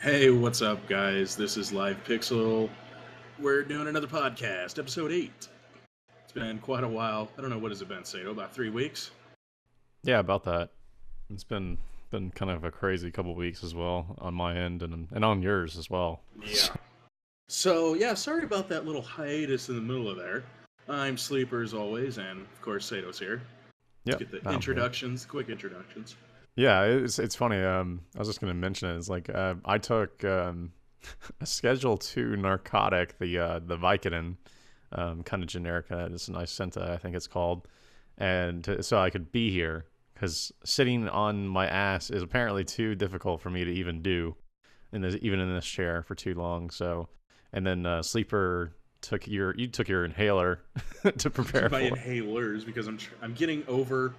Hey, what's up, guys? This is Live Pixel. We're doing another podcast, episode 8. It's been quite a while. I don't know, what has it been, Sato? About 3 weeks? Yeah, about that. It's been kind of a crazy couple weeks as well on my end and on yours as well. Yeah. So, yeah, sorry about that little hiatus in the middle of there. I'm Sleeper as always, and of course, Sato's here. Let's Yep, get the I'm here. introductions, quick introductions. Yeah, it's funny. I was just gonna mention it. It's like I took a Schedule 2 narcotic, the Vicodin, kind of generic. It's an Isenta, I think it's called, and so I could be here because sitting on my ass is apparently too difficult for me to even do even in this chair for too long. So, and then Sleeper took your inhaler to prepare My for. inhalers, because I'm getting over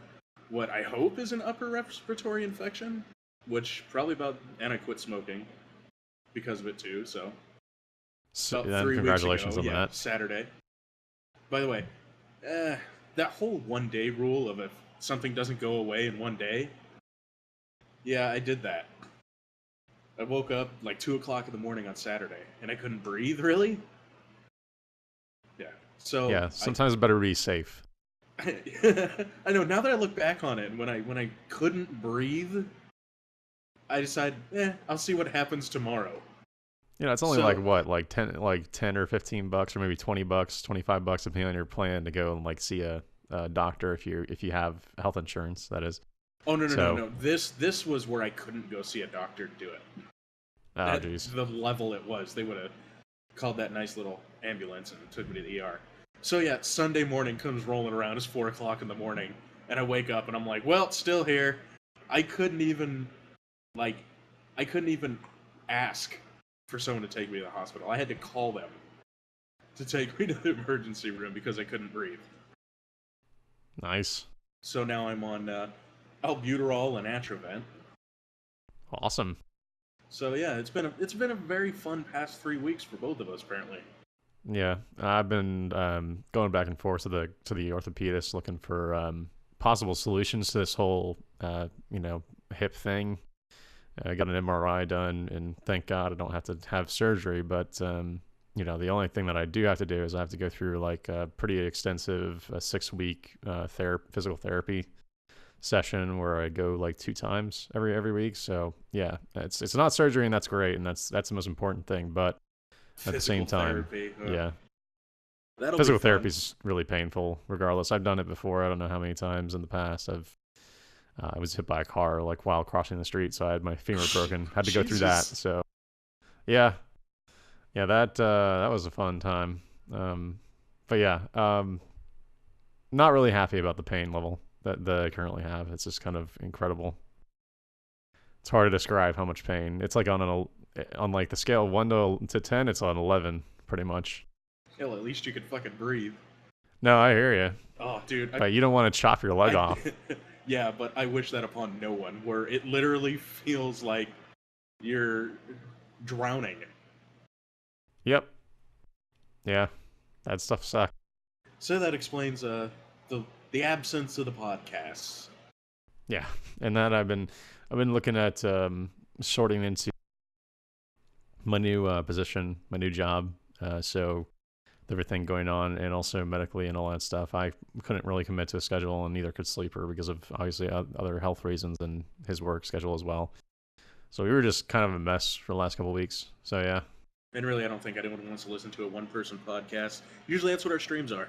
what I hope is an upper respiratory infection, which probably about, and I quit smoking because of it too, so. So, About and 3 weeks congratulations ago, on yeah, that. Saturday. By the way, that whole 1 day rule of if something doesn't go away in 1 day, yeah, I did that. I woke up like 2 o'clock in the morning on Saturday, and I couldn't breathe, really? Yeah. So, Yeah, sometimes it's better to be safe. I know, now that I look back on it, when I couldn't breathe, I decided, I'll see what happens tomorrow. It's only like So, what, like 10 or $15, or maybe $20, $25, depending on your plan to go and like see a doctor if you have health insurance. That is. oh, no, no, no, So, no. This was where I couldn't go see a doctor to do it. oh At geez. the level it was, they would have called that nice little ambulance and took me to the ER. So yeah, Sunday morning comes rolling around. It's 4 o'clock in the morning, and I wake up and I'm like, "Well, it's still here." I couldn't even like, I couldn't even ask for someone to take me to the hospital. I had to call them to take me to the emergency room because I couldn't breathe. Nice. So now I'm on albuterol and Atrovent. Awesome. So yeah, it's been a very fun past 3 weeks for both of us apparently. Yeah, I've been going back and forth to the orthopedist looking for possible solutions to this whole hip thing. I got an MRI done, and thank God I don't have to have surgery. But the only thing that I do have to do is I have to go through like a pretty extensive 6 week physical therapy session where I go like 2 times every week. So yeah, it's not surgery, and that's great, and that's the most important thing. But at the Physical same time, therapy. yeah, That'll be physical fun. therapy is really painful. Regardless, I've done it before. I don't know how many times in the past. I was hit by a car like while crossing the street, so I had my femur broken. Had to go through that. Jesus. So yeah, yeah, that was a fun time. But yeah, not really happy about the pain level that I currently have. It's just kind of incredible. It's hard to describe how much pain. It's like on like the scale of 1 to 10, it's on 11 pretty much. Hell, at least you could fucking breathe. No, I hear you, Oh, dude, but you don't want to chop your leg I, off. yeah, but I wish that upon no one. Where it literally feels like you're drowning. Yep. Yeah, that stuff sucks. So that explains the absence of the podcasts. Yeah, and that I've been looking at sorting into my new position, my new job. So everything going on, and also medically and all that stuff. I couldn't really commit to a schedule, and neither could Sleeper because of obviously other health reasons and his work schedule as well. So we were just kind of a mess for the last couple of weeks. So yeah, And really, I don't think anyone wants to listen to a one-person podcast. Usually, that's what our streams are.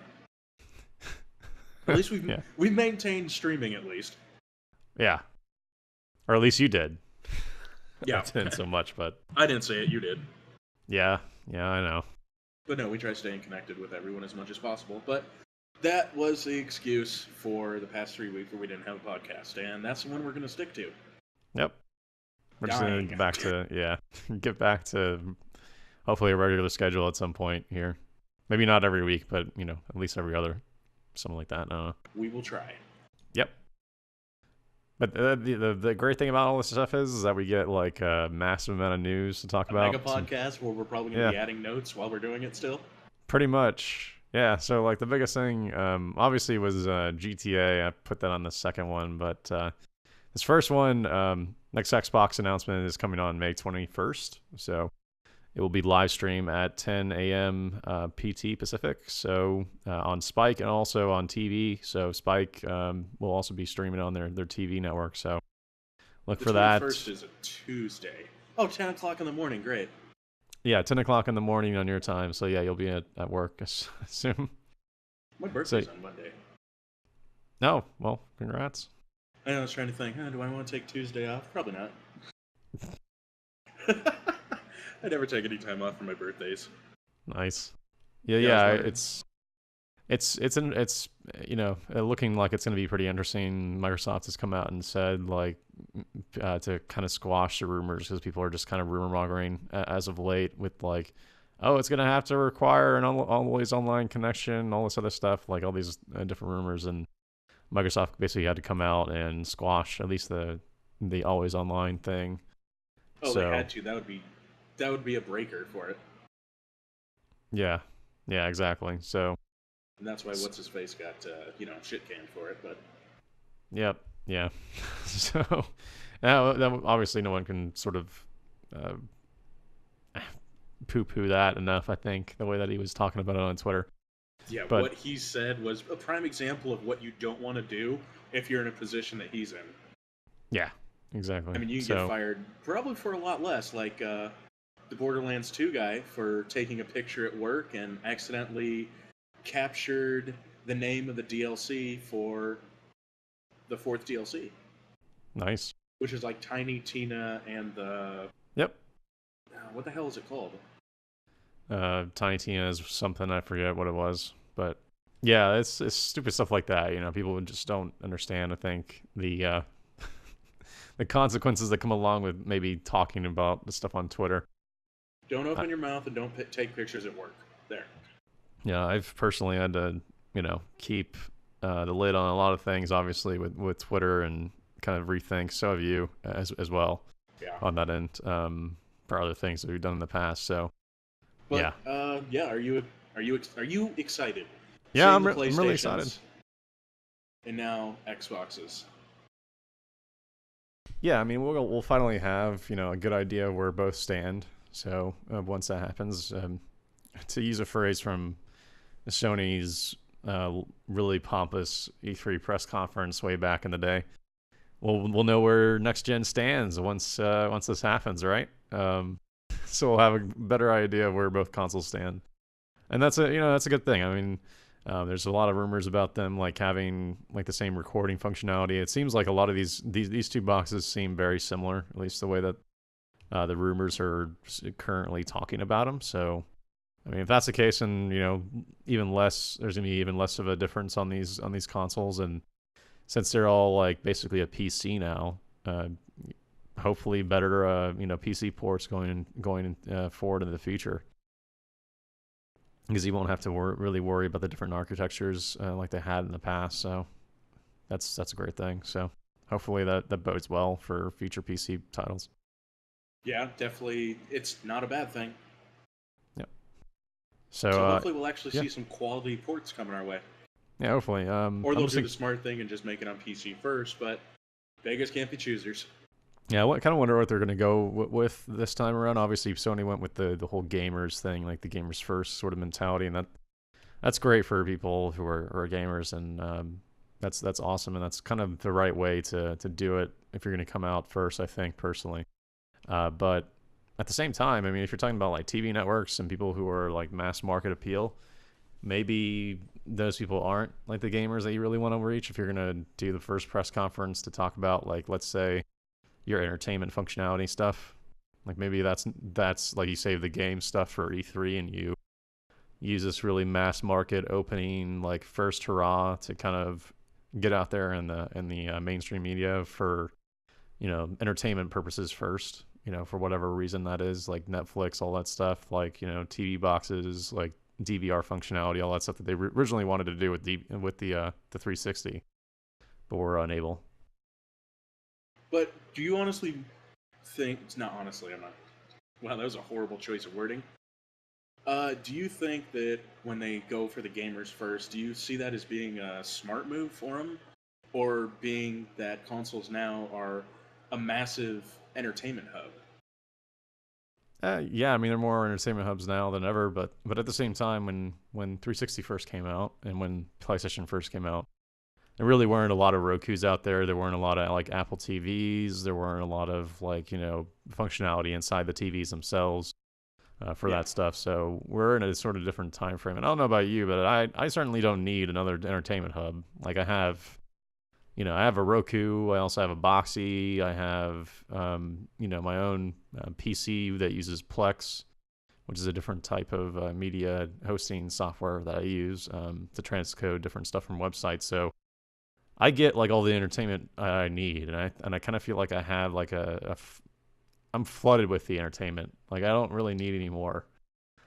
At least we've yeah, we've maintained streaming at least. yeah, or at least you did. I Yeah, didn't so much, but I didn't say it. You did. yeah, yeah, I know. But no, we try staying connected with everyone as much as possible. But that was the excuse for the past 3 weeks where we didn't have a podcast, and that's the one we're going to stick to. Yep, we're just gonna Dying. get back to get back to hopefully a regular schedule at some point here. Maybe not every week, but at least every other, something like that. I don't know. We will try. Yep. But the great thing about all this stuff is that we get like a massive amount of news to talk A mega about. podcast where we're probably going to Yeah, be adding notes while we're doing it still. pretty much. Yeah. So like the biggest thing, obviously was GTA. I put that on the second one, but the this first one, next Xbox announcement is coming on May 21st. So it will be live stream at 10 a.m. PT Pacific. So on Spike and also on TV. So Spike will also be streaming on their TV network. So look for that. The 21st is a Tuesday. Oh, 10 o'clock in the morning. Great. Yeah, 10 o'clock in the morning on your time. So yeah, you'll be at work, I assume. My birthday's on Monday. No, well, congrats. I was trying to think, do I want to take Tuesday off? Probably not. I never take any time off for my birthdays. Nice. Yeah, it's looking like it's going to be pretty interesting. Microsoft has come out and said like to kind of squash the rumors because people are just kind of rumor mongering as of late with like, oh, it's going to have to require an always online connection, all this other stuff, like all these different rumors, and Microsoft basically had to come out and squash at least the always online thing. Oh, so, they had to. That would be a breaker for it. Yeah, exactly. So. And that's why what's his face got shit canned for it, but. Yep. Yeah. So, obviously, no one can sort of poo-poo that enough. I think the way that he was talking about it on Twitter. Yeah, but what he said was a prime example of what you don't want to do if you're in a position that he's in. Yeah, exactly. I mean, you get fired probably for a lot less, like the Borderlands 2 guy for taking a picture at work and accidentally captured the name of the DLC for the 4th DLC. Nice. Which is like Tiny Tina and the... Yep. What the hell is it called? Tiny Tina is something, I forget what it was. But yeah, it's stupid stuff like that. People just don't understand, I think, the the consequences that come along with maybe talking about the stuff on Twitter. Don't open your mouth and don't take pictures at work. There. Yeah, I've personally had to, keep the lid on a lot of things, obviously, with Twitter and kind of rethink. So have you as well. Yeah. On that end, for other things that we've done in the past. So. But, yeah. Are you excited? Yeah, I'm really excited. And now Xboxes. Yeah, I mean, we'll finally have a good idea of where both stand. So once that happens, to use a phrase from Sony's really pompous E3 press conference way back in the day, we'll know where next gen stands once this happens, right? So we'll have a better idea of where both consoles stand, and that's a good thing. I mean, there's a lot of rumors about them like having like the same recording functionality. It seems like a lot of these two boxes seem very similar, at least the way that the rumors are currently talking about them. So, I mean, if that's the case, and even less, there's gonna be even less of a difference on these consoles, and since they're all like basically a PC now. Hopefully better, PC ports going forward into the future, because you won't have to really worry about the different architectures like they had in the past. So that's a great thing. So hopefully that bodes well for future PC titles. Yeah, definitely. It's not a bad thing. Yep. So hopefully we'll actually see some quality ports coming our way. Yeah, hopefully. Or they'll do the smart thing and just make it on PC first. But beggars can't be choosers. Yeah, I kind of wonder what they're going to go with this time around. Obviously, Sony went with the whole gamers thing, like the gamers first sort of mentality, and that's great for people who are gamers, and that's awesome, and that's kind of the right way to do it if you're going to come out first, I think, personally. But at the same time, I mean, if you're talking about like TV networks and people who are like mass market appeal, maybe those people aren't like the gamers that you really want to reach. If you're going to do the first press conference to talk about, like, let's say, your entertainment functionality stuff, like maybe that's like you save the game stuff for E3 and you use this really mass market opening like first hurrah to kind of get out there in the mainstream media for entertainment purposes first, for whatever reason that is, like Netflix, all that stuff, like TV boxes, like DVR functionality, all that stuff that they originally wanted to do with the 360 but were unable. But do you honestly think... Not honestly, I'm not... Wow, that was a horrible choice of wording. Do you think that when they go for the gamers first, do you see that as being a smart move for them? or being that consoles now are a massive entertainment hub. Yeah, I mean they're more entertainment hubs now than ever, but at the same time, when 360 first came out and when PlayStation first came out, there really weren't a lot of Roku's out there. There weren't a lot of like Apple TVs. There weren't a lot of like functionality inside the TVs themselves for Yeah, that stuff. So we're in a sort of different time frame. And I don't know about you, but I certainly don't need another entertainment hub. Like I have a Roku. I also have a Boxy. I have, my own PC that uses Plex, which is a different type of media hosting software that I use to transcode different stuff from websites. So I get like all the entertainment I need, and I kind of feel like I have like I'm flooded with the entertainment. Like I don't really need any more.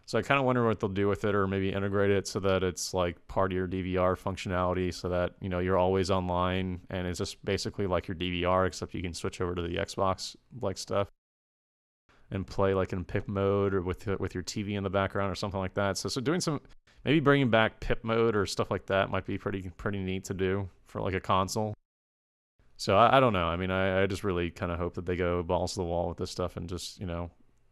So I kind of wonder what they'll do with it, or maybe integrate it so that it's like part of your DVR functionality, so that you're always online, and it's just basically like your DVR, except you can switch over to the Xbox like stuff and play like in PIP mode or with your TV in the background or something like that. So doing some maybe bringing back PIP mode or stuff like that might be pretty neat to do for like a console. So I don't know. I mean, I just really kind of hope that they go balls to the wall with this stuff and just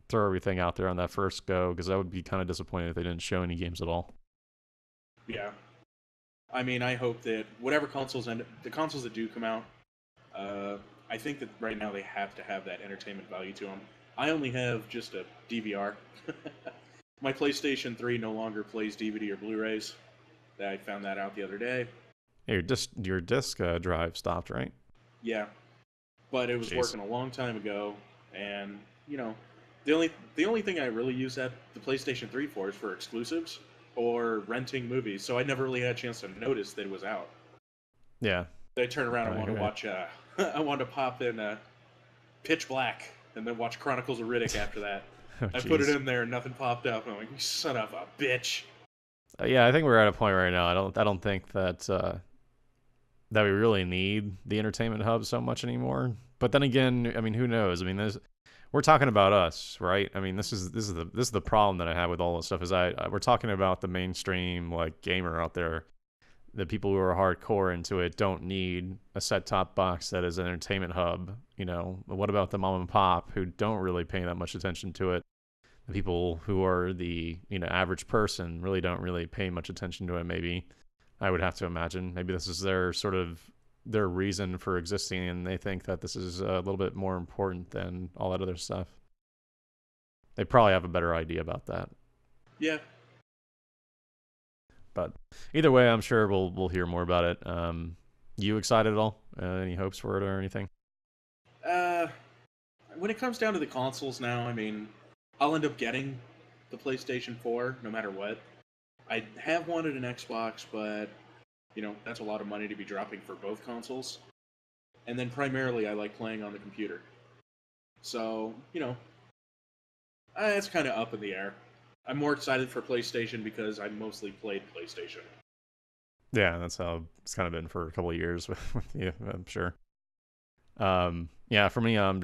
throw everything out there on that first go, because I would be kind of disappointed if they didn't show any games at all. yeah. I mean, I hope that whatever the consoles that do come out, I think that right now they have to have that entertainment value to them. I only have just a DVR. My PlayStation 3 no longer plays DVD or Blu-rays. I found that out the other day. Yeah, your disc drive stopped, right? Yeah, but it was Jeez. working a long time ago, and the only thing I really use that the PlayStation 3 for is for exclusives or renting movies. So I never really had a chance to notice that it was out. Yeah. I turn around and Right, want to right. watch. I wanted to pop in Pitch Black and then watch Chronicles of Riddick after that. Oh, I put it jeez. in there and nothing popped up. I'm like, you son of a bitch. Yeah, I think we're at a point right now. I don't think that we really need the entertainment hub so much anymore. But then again, I mean, who knows? I mean, we're talking about us, right? I mean, this is the problem that I have with all this stuff is we're talking about the mainstream like gamer out there. The people who are hardcore into it don't need a set-top box that is an entertainment hub. What about the mom and pop who don't really pay that much attention to it? The people who are the average person really don't really pay much attention to it. Maybe I would have to imagine maybe this is their reason for existing, and they think that this is a little bit more important than all that other stuff. They probably have a better idea about that. Yeah. But either way, I'm sure we'll hear more about it. You excited at all? Any hopes for it or anything? Uh, when it comes down to the consoles now, I mean, I'll end up getting the PlayStation 4 no matter what. I have wanted an Xbox, but that's a lot of money to be dropping for both consoles. And then primarily, I like playing on the computer. So, it's kind of up in the air. I'm more excited for PlayStation because I mostly played PlayStation. Yeah, that's how it's kind of been for a couple of years with you, I'm sure. Yeah, for me, I'm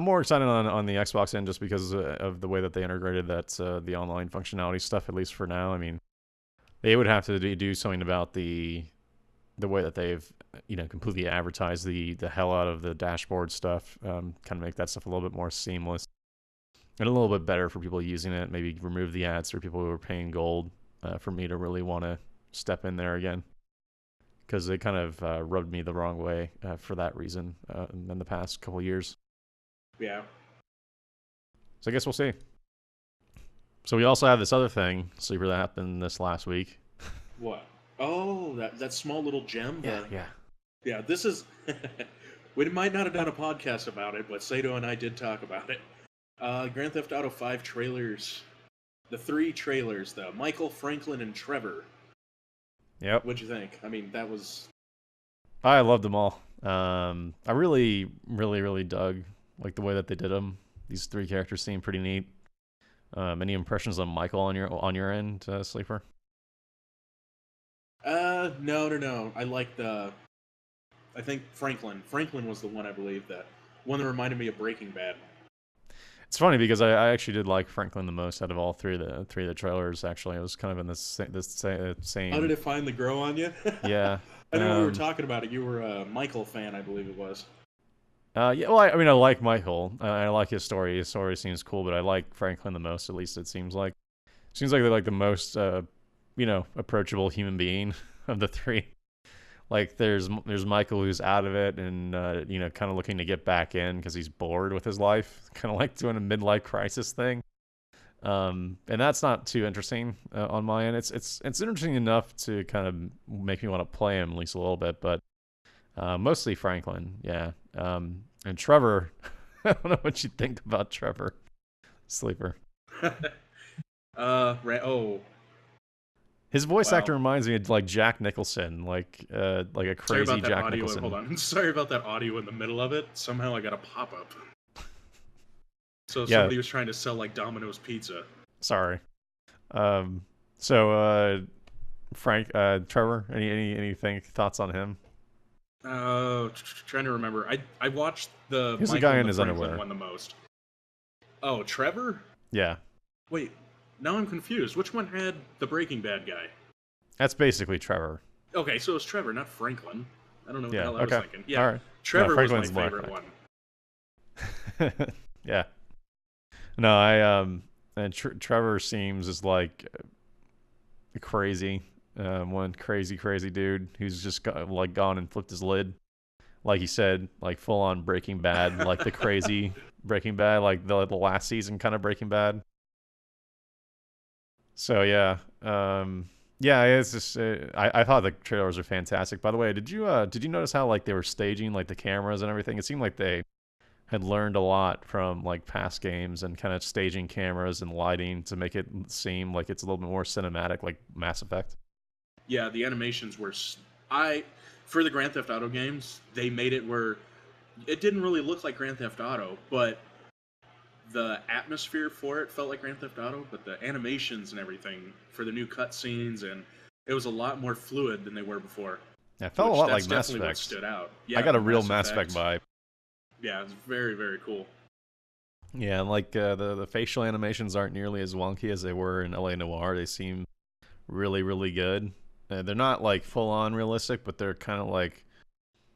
more excited on the Xbox end just because of the way that they integrated the online functionality stuff, at least for now. I mean, they would have to do something about the way that they've completely advertised the hell out of the dashboard stuff. Kind of make that stuff a little bit more seamless and a little bit better for people using it. Maybe remove the ads for people who are paying gold for me to really want to step in there again, because they kind of rubbed me the wrong way for that reason in the past couple of years. Yeah. So I guess we'll see. So we also have this other thing, Sleeper, that happened this last week. What? Oh, that small little gem. Yeah. Yeah. This is. We might not have done a podcast about it, but Sato and I did talk about it. Grand Theft Auto 5 trailers. The 3 trailers, though. Michael, Franklin, and Trevor. Yep. What'd you think? I mean, that was. I loved them all. I really, really, really dug like the way that they did them. These 3 characters seem pretty neat. Any impressions on Michael on your end, Sleeper? No. I like the. I think Franklin. Franklin was the one, I believe, that one that reminded me of Breaking Bad. It's funny because I actually did like Franklin the most out of all three of the trailers. Actually, it was kind of in this How same. did it finally grow on you? Yeah, I know we were Um, talking about it. You were a Michael fan, I believe it was. yeah, well, I mean, I like Michael. I like his story. His story seems cool, but I like Franklin the most. At least it seems like. Seems like they're like the most, approachable human being of the three. Like there's Michael who's out of it and kind of looking to get back in because he's bored with his life, kind of like doing a midlife crisis thing. And that's not too interesting on my end. It's interesting enough to kind of make me want to play him at least a little bit, but mostly Franklin, yeah. And Trevor, I don't know what you think about Trevor Sleeper. Oh, His voice actor wow. reminds me of like Jack Nicholson, like a Sorry crazy about that Jack audio. Hold Nicholson. on. Sorry about that audio in the middle of it. Somehow I got a pop up. So Yeah, somebody was trying to sell like Domino's pizza. sorry. Um, so Frank, Trevor, anything thoughts on him? Trying to remember. I watched the He's the Michael guy and in the his Franklin underwear. one the most. Oh, Trevor? Yeah, Wait, now I'm confused. Which one had the Breaking Bad guy? that's basically Trevor. Okay, so it's Trevor, not Franklin. I don't know what the Yeah. hell I was Okay. thinking. All Yeah, right. No, Trevor was my Franklin's black favorite one. guy. Yeah. No, I and Trevor seems is like crazy, one crazy dude who's just like gone and flipped his lid, like he said, like full on Breaking Bad, like the crazy Breaking Bad, like the last season kind of Breaking Bad. So yeah, yeah, it's just I thought the trailers are fantastic. By the way, did you notice how like they were staging like the cameras and everything? It seemed like they had learned a lot from like past games and kind of staging cameras and lighting to make it seem like it's a little bit more cinematic, like Mass Effect. Yeah, the animations were. I for the Grand Theft Auto games, they made it where it didn't really look like Grand Theft Auto, but the atmosphere for it felt like Grand Theft Auto. But the animations and everything for the new cutscenes and it was a lot more fluid than they were before. Yeah, it felt a Which lot like that's Mass definitely what Effect. stood out. I Yeah, got a real Mass Mass Effect Effect. vibe. Yeah, it's very cool. Yeah, and like the facial animations aren't nearly as wonky as they were in LA Noire. They seem really good. They're not like full on realistic, but they're kind of like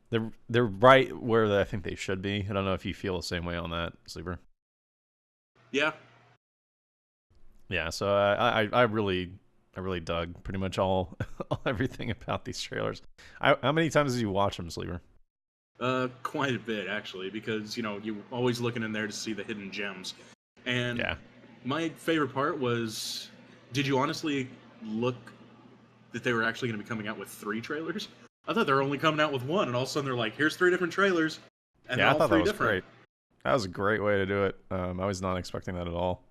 they're right where I think they should be. I don't know if you feel the same way on that, Sleeper. Yeah, Yeah, so I really dug pretty much all everything about these trailers. How many times did you watch them, Sleeper? quite a bit actually, because you're always looking in there to see the hidden gems. And Yeah, my favorite part was, did you honestly look that they were actually going to be coming out with 3 trailers? I thought they were only coming out with one, and all of a sudden they're like, "Here's 3 different trailers," and they're yeah, I all thought that three was different. great. That was a great way to do it. I was not expecting that at all.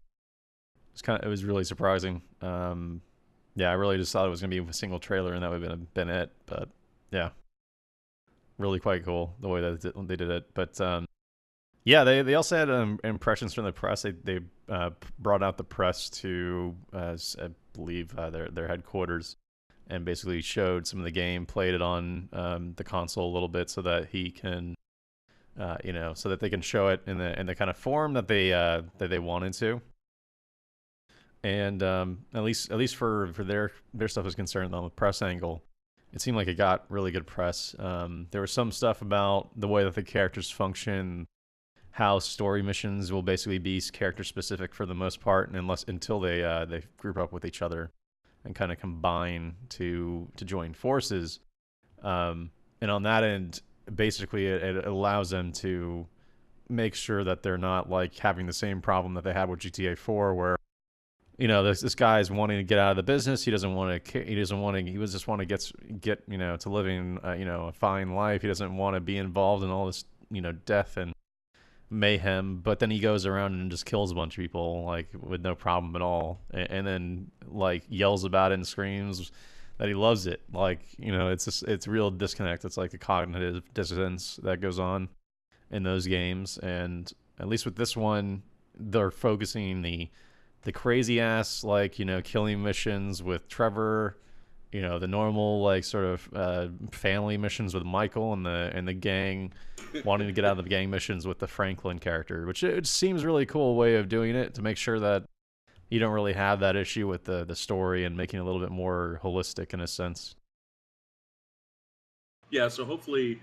It was really surprising. Yeah, I really just thought it was gonna be a single trailer and that would have been it. But yeah, really quite cool the way that they did it. But yeah, they also had impressions from the press. They brought out the press to I believe their headquarters and basically showed some of the game, played it on the console a little bit so that he can so that they can show it in the kind of form that they wanted to. And at least for their stuff is concerned on the press angle, it seemed like it got really good press. There was some stuff about the way that the characters function, how story missions will basically be character specific for the most part, and until they group up with each other and kind of combine to join forces. And on that end, basically it allows them to make sure that they're not like having the same problem that they had with GTA 4, where this guy is wanting to get out of the business. He doesn't want to. He doesn't want to. He was just want to get to living a fine life. He doesn't want to be involved in all this death and mayhem. But then he goes around and just kills a bunch of people like with no problem at all, and then like yells about it and screams that he loves it. Like it's just it's real disconnect. It's like a cognitive dissonance that goes on in those games, and at least with this one, they're focusing the crazy ass like killing missions with Trevor, the normal like sort of family missions with Michael and the gang, wanting to get out of the gang missions with the Franklin character, which it seems really cool way of doing it to make sure that you don't really have that issue with the story and making it a little bit more holistic in a sense. Yeah, so hopefully,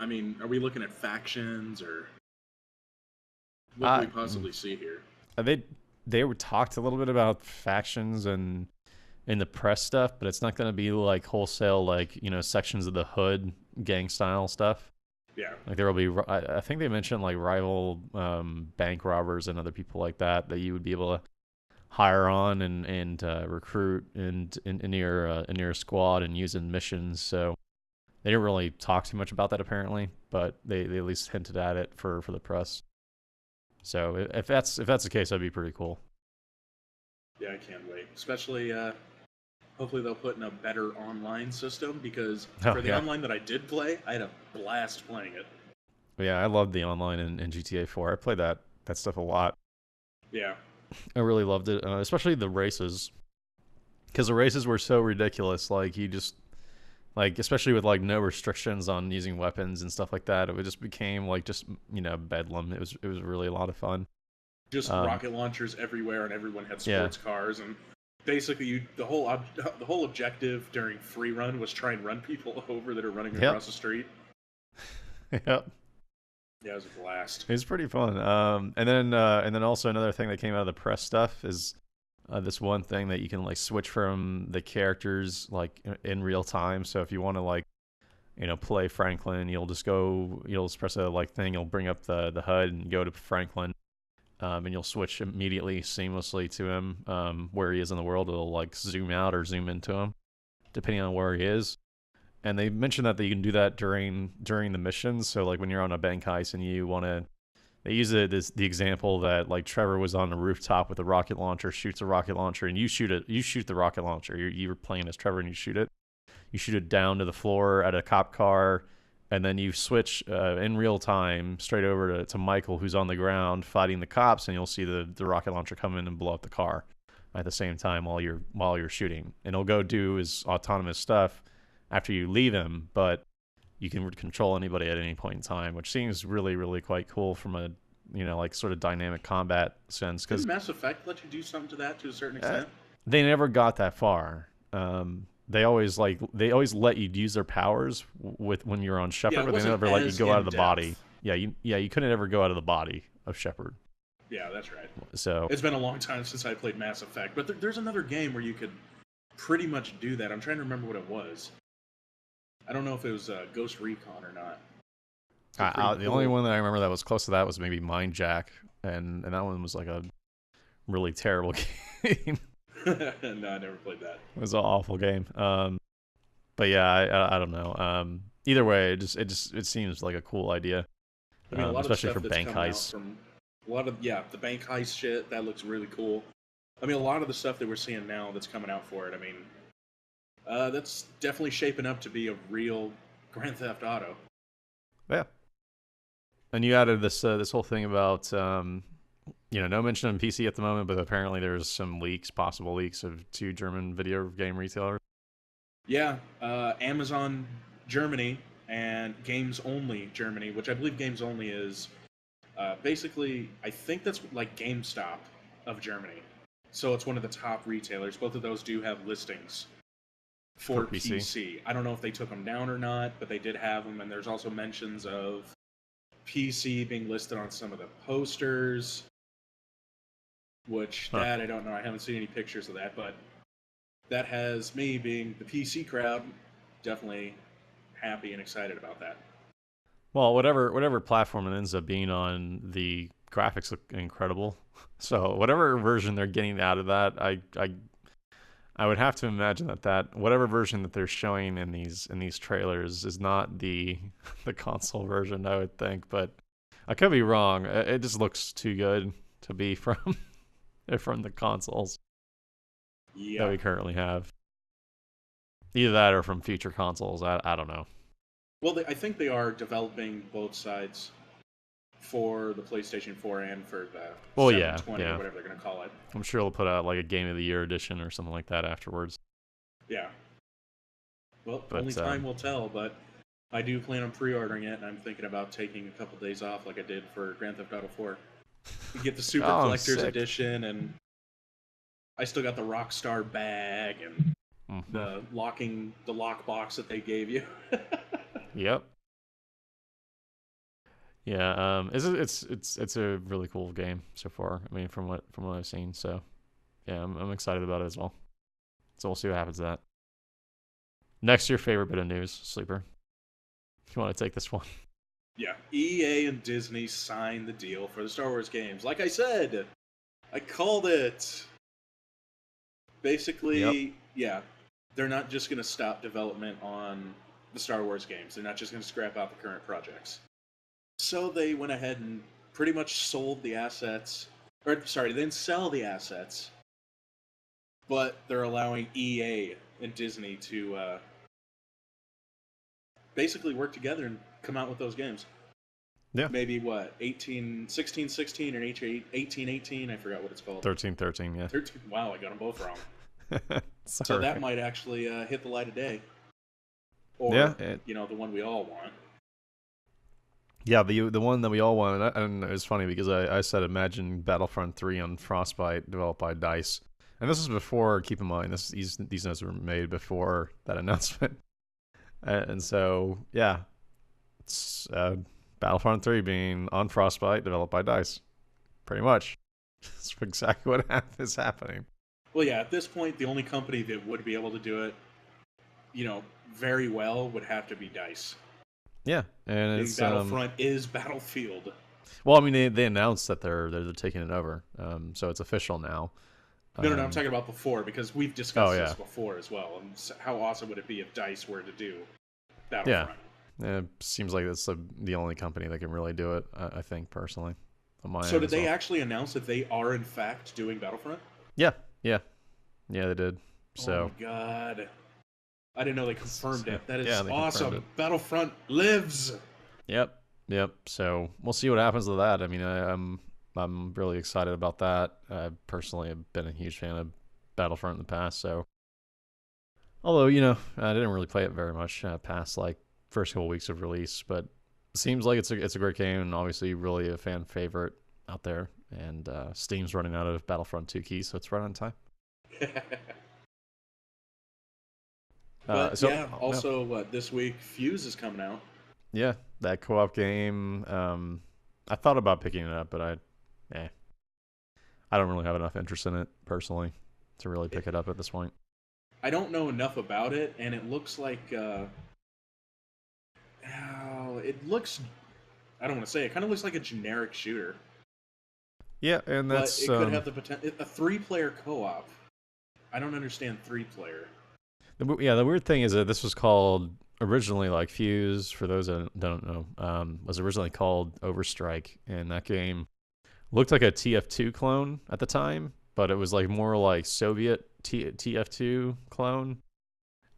I mean, are we looking at factions or what could Uh, we possibly see here? they they were talked a little bit about factions and in the press stuff, but it's not going to be like wholesale, like sections of the hood gang style stuff. Yeah. Like there will be, I think they mentioned like rival bank robbers and other people like that you would be able to hire on and recruit in your squad and use in missions. So they didn't really talk too much about that apparently, but they at least hinted at it for the press. So if that's the case, that'd be pretty cool. Yeah, I can't wait. Especially, hopefully they'll put in a better online system because Oh for the yeah, online that I did play, I had a blast playing it. yeah, I loved the online in GTA 4. I played that stuff a lot. Yeah. I really loved it, especially the races, because the races were so ridiculous. Like you just like, especially with like no restrictions on using weapons and stuff like that, it just became like just bedlam. It was really a lot of fun. Just Um, rocket launchers everywhere, and everyone had yeah, sports cars, and basically the whole objective during free run was try and run people over that are running yep, across the street. yep. Yeah, it was a blast. It was pretty fun. And then also another thing that came out of the press stuff is this one thing that you can like switch from the characters like in real time. So if you want to like play Franklin, you'll just press a like thing, you'll bring up the HUD and go to Franklin, and you'll switch immediately seamlessly to him where he is in the world. It'll like zoom out or zoom into him depending on where he is. And they mentioned that you can do that during the missions. So like when you're on a bank heist and you want to, they use the example that like Trevor was on the rooftop with a rocket launcher, shoots a rocket launcher, and you shoot the rocket launcher. You're playing as Trevor and you shoot it. You shoot it down to the floor at a cop car, and then you switch in real time straight over to Michael, who's on the ground fighting the cops, and you'll see the rocket launcher come in and blow up the car at the same time while you're shooting, and he'll go do his autonomous stuff after you leave him, but you can control anybody at any point in time, which seems really, really quite cool from a like sort of dynamic combat sense. Did Because Mass Effect let you do something to that to a certain extent? they never got that far. They always let you use their powers with when you're on Yeah, Shepard, it but they wasn't never let you as go out in of the depth. body. You couldn't ever go out of the body of Shepard. Yeah, that's right. So It's been a long time since I played Mass Effect, but there's another game where you could pretty much do that. I'm trying to remember what it was. I don't know if it was Ghost Recon or not. the only one that I remember that was close to that was maybe Mind Jack, and that one was like a really terrible game. No, I never played that. It was an awful game. But yeah, I don't know. Either way, it seems like a cool idea, I mean, a lot especially of the for stuff that's bank coming out heists. from a lot of the bank heist shit that looks really cool. I mean, a lot of the stuff that we're seeing now that's coming out for it. I mean, that's definitely shaping up to be a real Grand Theft Auto. Yeah. And you added this whole thing about no mention on PC at the moment, but apparently there's some possible leaks of two German video game retailers. Yeah, Amazon Germany and Games Only Germany, which I believe Games Only is basically, I think that's like GameStop of Germany. So it's one of the top retailers. Both of those do have listings for PC. I don't know if they took them down or not, but they did have them. And there's also mentions of PC being listed on some of the posters, which that I don't know. I haven't seen any pictures of that, but that has me being the PC crowd definitely happy and excited about that. Well, whatever platform it ends up being on, the graphics look incredible. So whatever version they're getting out of that, I would have to imagine that whatever version that they're showing in these trailers is not the the console version, I would think, but I could be wrong. It just looks too good to be from from the consoles that we currently have. Either that or from future consoles. I don't know. Well, I think they are developing both sides for the PlayStation 4 and for the 720 or whatever they're going to call it. I'm sure they'll put out like a Game of the Year edition or something like that afterwards. Yeah. Well, only time will tell, but I do plan on pre-ordering it, and I'm thinking about taking a couple days off like I did for Grand Theft Auto 4. You get the Super Collector's Edition, and I still got the Rockstar bag and the lockbox that they gave you. Yep. Yeah. It's a really cool game so far. I mean, from what I've seen. So yeah, I'm excited about it as well. So we'll see what happens to that. Next, your favorite bit of news, Sleeper. If you want to take this one. Yeah, EA and Disney signed the deal for the Star Wars games. Like I said, I called it. Yep. Basically, yeah, they're not just going to stop development on the Star Wars games. They're not just going to scrap out the current projects. So they went ahead and pretty much sold the assets, or sorry, they didn't sell the assets, but they're allowing EA and Disney to basically work together and come out with those games. Yeah. Maybe what, 16, 16, or 18, I forgot what it's called. 13, yeah. 13, wow, I got them both wrong. So Sorry. that might actually hit the light of day. Or, Yeah. the one we all want. Yeah, the one that we all wanted, and it was funny because I said imagine Battlefront 3 on Frostbite developed by DICE. And this is before, keep in mind, these notes were made before that announcement. And so, yeah, it's Battlefront 3 being on Frostbite developed by DICE. Pretty much. That's exactly what is happening. Well, yeah, at this point, the only company that would be able to do it, very well would have to be DICE. Yeah, and Being it's Battlefront is Battlefield. well, I mean, they announced that they're taking it over, so it's official now. No, I'm talking about before, because we've discussed this before as well. And how awesome would it be if DICE were to do Battlefront? Yeah, it seems like it's the only company that can really do it. I think personally. So did they actually announce that they are in fact doing Battlefront? Yeah, they did. So. Oh my god. I didn't know they confirmed it. That is Yeah, awesome. Battlefront lives. Yep. So we'll see what happens with that. I mean, I'm really excited about that. I personally have been a huge fan of Battlefront in the past. So, although I didn't really play it very much past like first couple weeks of release, but it seems like it's a great game and obviously really a fan favorite out there. And Steam's running out of Battlefront 2 keys, so it's right on time. But also this week Fuse is coming out. Yeah, that co-op game. I thought about picking it up, but I don't really have enough interest in it personally to really pick it up at this point. I don't know enough about it, and it looks like it looks. I don't want to say it. Kind of looks like a generic shooter. Yeah, and that's but it could have the potential. A 3-player co-op. I don't understand 3-player. The weird thing is that this was called originally, like Fuse, for those that don't know, was originally called Overstrike, and that game looked like a TF2 clone at the time, but it was like more like Soviet TF2 clone,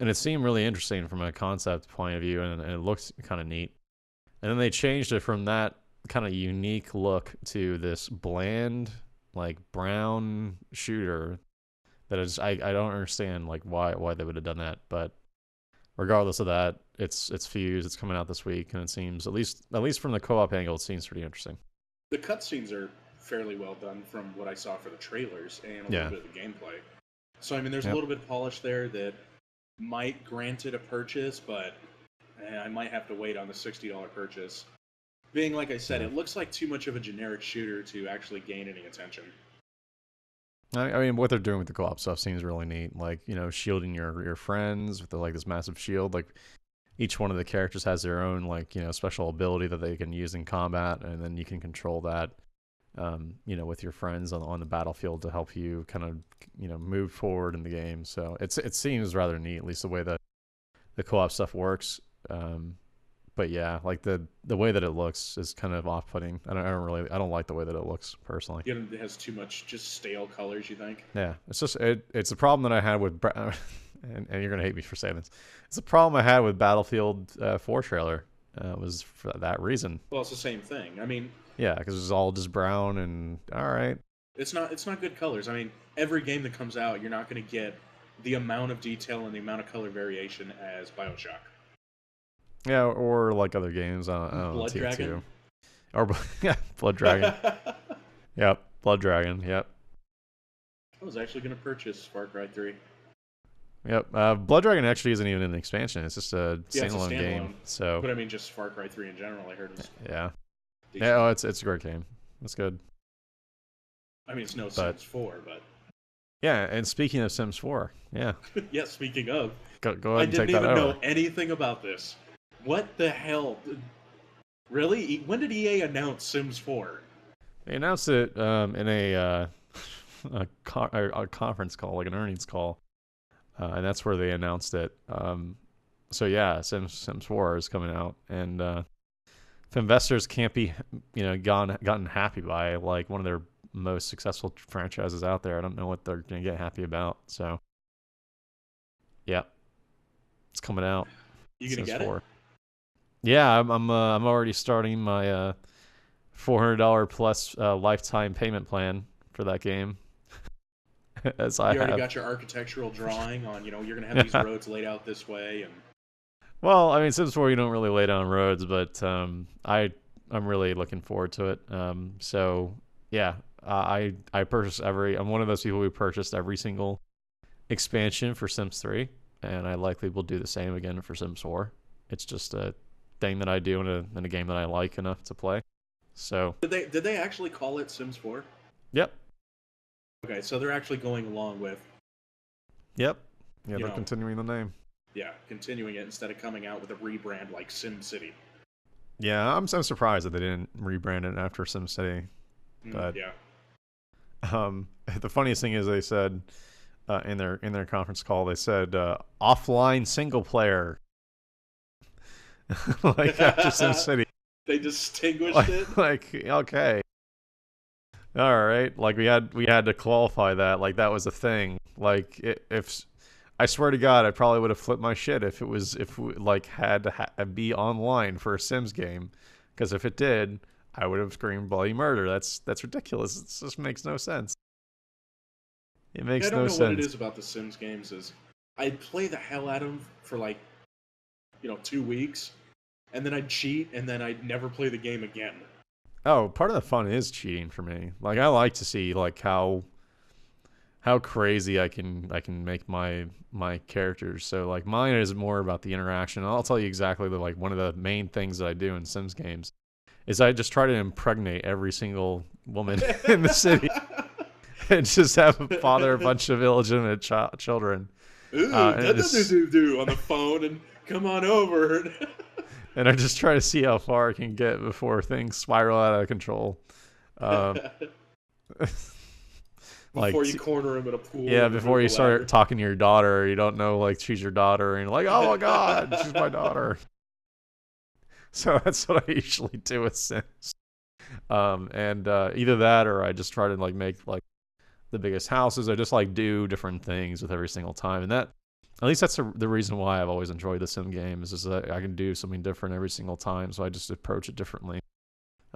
and it seemed really interesting from a concept point of view, and it looked kind of neat. And then they changed it from that kind of unique look to this bland, like brown shooter. That is, I don't understand like why they would have done that, but regardless of that, it's Fuse. It's coming out this week, and it seems at least from the co-op angle, it seems pretty interesting. The cutscenes are fairly well done from what I saw for the trailers and a little bit of the gameplay. So I mean, there's a little bit of polish there that might grant it a purchase, but I might have to wait on the $60 purchase. Being like I said, it looks like too much of a generic shooter to actually gain any attention. I mean, what they're doing with the co-op stuff seems really neat. Like, shielding your friends with like this massive shield. Like, each one of the characters has their own like special ability that they can use in combat, and then you can control that, with your friends on the battlefield to help you kind of move forward in the game. So it seems rather neat, at least the way that the co-op stuff works. But yeah, like the way that it looks is kind of off-putting. I don't like the way that it looks personally. Yeah, it has too much just stale colors, you think? Yeah, it's just it's a problem that I had with, and you're gonna hate me for saying this. It's a problem I had with Battlefield 4 trailer. Was for that reason. Well, it's the same thing. I mean, yeah, because it's all just brown and all right. It's not good colors. I mean, every game that comes out, you're not going to get the amount of detail and the amount of color variation as BioShock. Yeah, or like other games. Blood Dragon. Or yeah, Blood Dragon. Yep, Blood Dragon. Yep. I was actually going to purchase Far Cry 3. Yep. Blood Dragon actually isn't even an expansion. It's just a Yeah, it's a standalone game. standalone. So But I mean, just Far Cry 3 in general, I heard was yeah, decent. yeah. Oh, it's a great game. It's good. I mean, it's no But Sims 4, but yeah, and speaking of Sims 4, yeah, yeah. Speaking of, go ahead I and take didn't that even over. know anything about this. What the hell? Really? When did EA announce Sims 4? They announced it in a conference call, like an earnings call, and that's where they announced it. So yeah, Sims 4 is coming out, and if investors can't be, gotten happy by like one of their most successful franchises out there, I don't know what they're gonna get happy about. So yeah, it's coming out. You gonna Sims get it? 4. Yeah, I'm already starting my $400 plus lifetime payment plan for that game. As I You already have. got your architectural drawing on, you're gonna have these roads laid out this way, and Well, I mean, Sims 4 you don't really lay down roads, but I'm really looking forward to it. So yeah, I purchased every. I'm one of those people who purchased every single expansion for Sims 3, and I likely will do the same again for Sims 4. It's just a thing that I do in a game that I like enough to play. So did they actually call it Sims 4? yep, Okay, so they're actually going along with, yep, yeah, you they're know, continuing the name. yeah, continuing it instead of coming out with a rebrand like Sim City. Yeah, I'm so surprised that they didn't rebrand it after SimCity. But Yeah. the funniest thing is they said in their conference call they said offline single player like after SimCity. They distinguished it. Like okay, all right. Like we had to qualify that. Like that was a thing. Like if I swear to God, I probably would have flipped my shit if we like had to be online for a Sims game, because if it did, I would have screamed bloody murder. That's ridiculous. It just makes no sense. It I makes don't no know what it sense. is about the Sims games. Is I'd play the hell out of them for like 2 weeks, and then I'd cheat, and then I'd never play the game again. Oh, part of the fun is cheating for me. Like I like to see like how crazy I can make my characters. So like mine is more about the interaction. I'll tell you exactly like one of the main things that I do in Sims games is I just try to impregnate every single woman in the city and just have father a bunch of illegitimate children. Ooh, do on the phone and come on over. And I just try to see how far I can get before things spiral out of control. Before you corner him in a pool. Yeah, before you start talking to your daughter, you don't know like she's your daughter, and you're like, oh my god, she's my daughter. So that's what I usually do with Sims. And either that or I just try to like make like the biggest houses. I just like do different things with every single time, and that at least that's the reason why I've always enjoyed the Sim game is that I can do something different every single time. So I just approach it differently.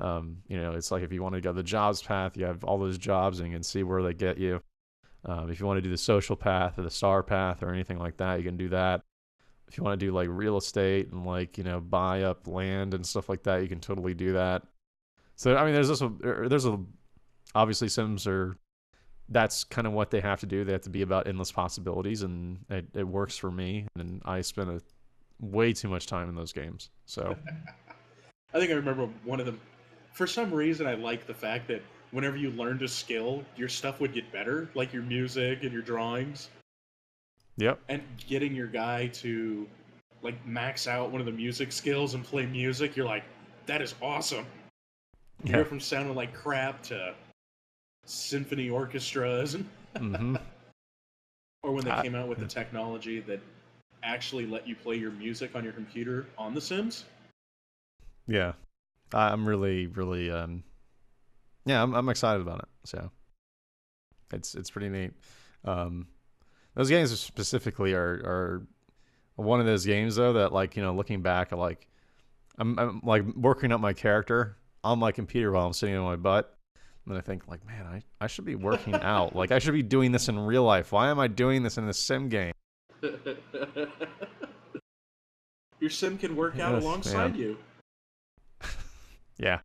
It's like if you want to go the jobs path, you have all those jobs and you can see where they get you. If you want to do the social path or the star path or anything like that, you can do that. If you want to do like real estate and like, buy up land and stuff like that, you can totally do that. So, I mean, there's obviously Sims that's kind of what they have to do. They have to be about endless possibilities, and it works for me. And I spend way too much time in those games. So I think I remember one of them. For some reason, I like the fact that whenever you learned a skill, your stuff would get better, like your music and your drawings. Yep. And getting your guy to like max out one of the music skills and play music, you're like, that is awesome. You go from sounding like crap to symphony orchestras. Mm-hmm. Or when they came out with the technology that actually let you play your music on your computer on The Sims. Yeah. I'm really, really, I'm excited about it. So it's pretty neat. Those games specifically are one of those games though that like, looking back, I'm like working up my character on my computer while I'm sitting on my butt. And then I think like, man, I should be working out. Like I should be doing this in real life. Why am I doing this in the sim game? Your sim can work out alongside you. Yeah.